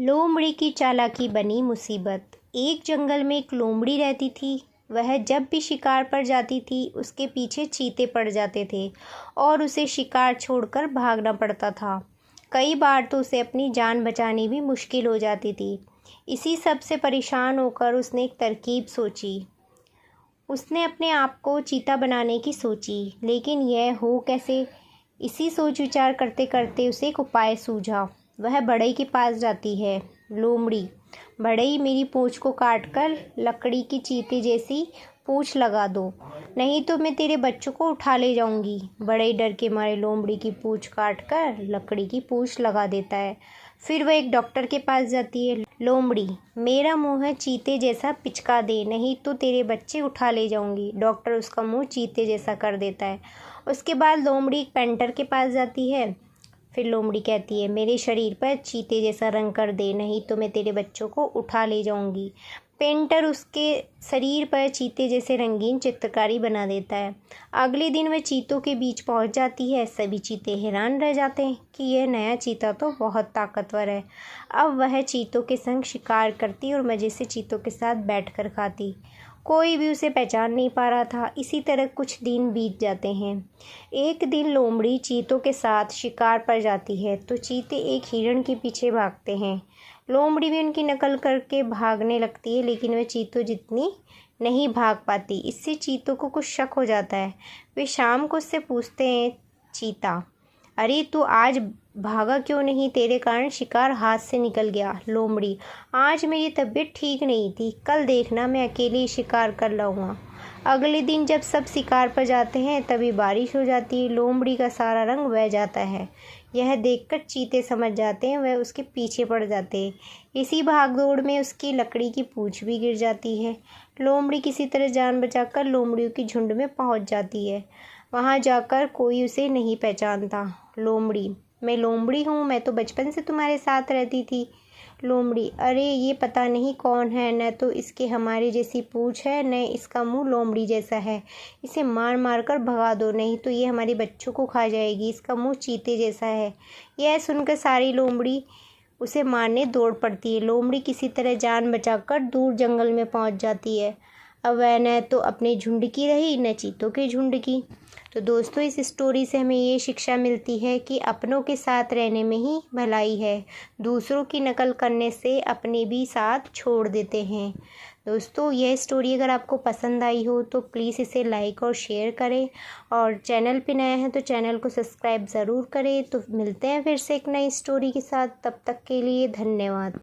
लोमड़ी की चालाकी बनी मुसीबत। एक जंगल में एक लोमड़ी रहती थी। वह जब भी शिकार पर जाती थी उसके पीछे चीते पड़ जाते थे और उसे शिकार छोड़कर भागना पड़ता था। कई बार तो उसे अपनी जान बचानी भी मुश्किल हो जाती थी। इसी सब से परेशान होकर उसने एक तरकीब सोची। उसने अपने आप को चीता बनाने की सोची, लेकिन यह हो कैसे। इसी सोच विचार करते करते उसे एक उपाय सूझा। वह बढ़ई के पास जाती है। लोमड़ी, बढ़ई, मेरी पूँछ को काटकर लकड़ी की चीते जैसी पूँछ लगा दो, नहीं तो मैं तेरे बच्चों को उठा ले जाऊंगी। बढ़ई डर के मारे लोमड़ी की पूँछ काटकर लकड़ी की पूँछ लगा देता है। फिर वह एक डॉक्टर के पास जाती है। लोमड़ी, मेरा मुंह है चीते जैसा, पिचका दे, नहीं तो तेरे बच्चे उठा ले जाऊंगी। डॉक्टर उसका मुंह चीते जैसा कर देता है। उसके बाद लोमड़ी एक पेंटर के पास जाती है। फिर लोमड़ी कहती है, मेरे शरीर पर चीते जैसा रंग कर दे, नहीं तो मैं तेरे बच्चों को उठा ले जाऊंगी। पेंटर उसके शरीर पर चीते जैसे रंगीन चित्रकारी बना देता है। अगले दिन वह चीतों के बीच पहुंच जाती है। सभी चीते हैरान रह जाते हैं कि यह नया चीता तो बहुत ताकतवर है। अब वह चीतों के संग शिकार करती और मज़े से चीतों के साथ बैठकर खाती। कोई भी उसे पहचान नहीं पा रहा था। इसी तरह कुछ दिन बीत जाते हैं। एक दिन लोमड़ी चीतों के साथ शिकार पर जाती है तो चीते एक हिरण के पीछे भागते हैं। लोमड़ी भी उनकी नकल करके भागने लगती है, लेकिन वह चीतों जितनी नहीं भाग पाती। इससे चीतों को कुछ शक हो जाता है। वे शाम को उससे पूछते हैं, चीता, अरे तू आज भागा क्यों नहीं? तेरे कारण शिकार हाथ से निकल गया। लोमड़ी, आज मेरी तबीयत ठीक नहीं थी, कल देखना मैं अकेले ही शिकार कर लाऊंगा। अगले दिन जब सब शिकार पर जाते हैं तभी बारिश हो जाती है। लोमड़ी का सारा रंग बह जाता है। यह देखकर चीते समझ जाते हैं, वह उसके पीछे पड़ जाते हैं। इसी भागदौड़ में उसकी लकड़ी की पूँछ भी गिर जाती है। लोमड़ी किसी तरह जान बचाकर लोमड़ियों की झुंड में पहुंच जाती है। वहां जाकर कोई उसे नहीं पहचानता। लोमड़ी, मैं लोमड़ी हूँ, मैं तो बचपन से तुम्हारे साथ रहती थी। लोमड़ी, अरे ये पता नहीं कौन है, न तो इसके हमारे जैसी पूँछ है, न इसका मुंह लोमड़ी जैसा है। इसे मार मार कर भगा दो, नहीं तो ये हमारे बच्चों को खा जाएगी। इसका मुंह चीते जैसा है। यह सुनकर सारी लोमड़ी उसे मारने दौड़ पड़ती है। लोमड़ी किसी तरह जान बचाकर दूर जंगल में पहुंच जाती है। अब वह न तो अपने झुंड की रही, न चीतों के झुंड की। तो दोस्तों, इस स्टोरी से हमें ये शिक्षा मिलती है कि अपनों के साथ रहने में ही भलाई है। दूसरों की नकल करने से अपने भी साथ छोड़ देते हैं। दोस्तों, यह स्टोरी अगर आपको पसंद आई हो तो प्लीज़ इसे लाइक और शेयर करें, और चैनल पे नए हैं तो चैनल को सब्सक्राइब ज़रूर करें। तो मिलते हैं फिर से एक नई स्टोरी के साथ। तब तक के लिए धन्यवाद।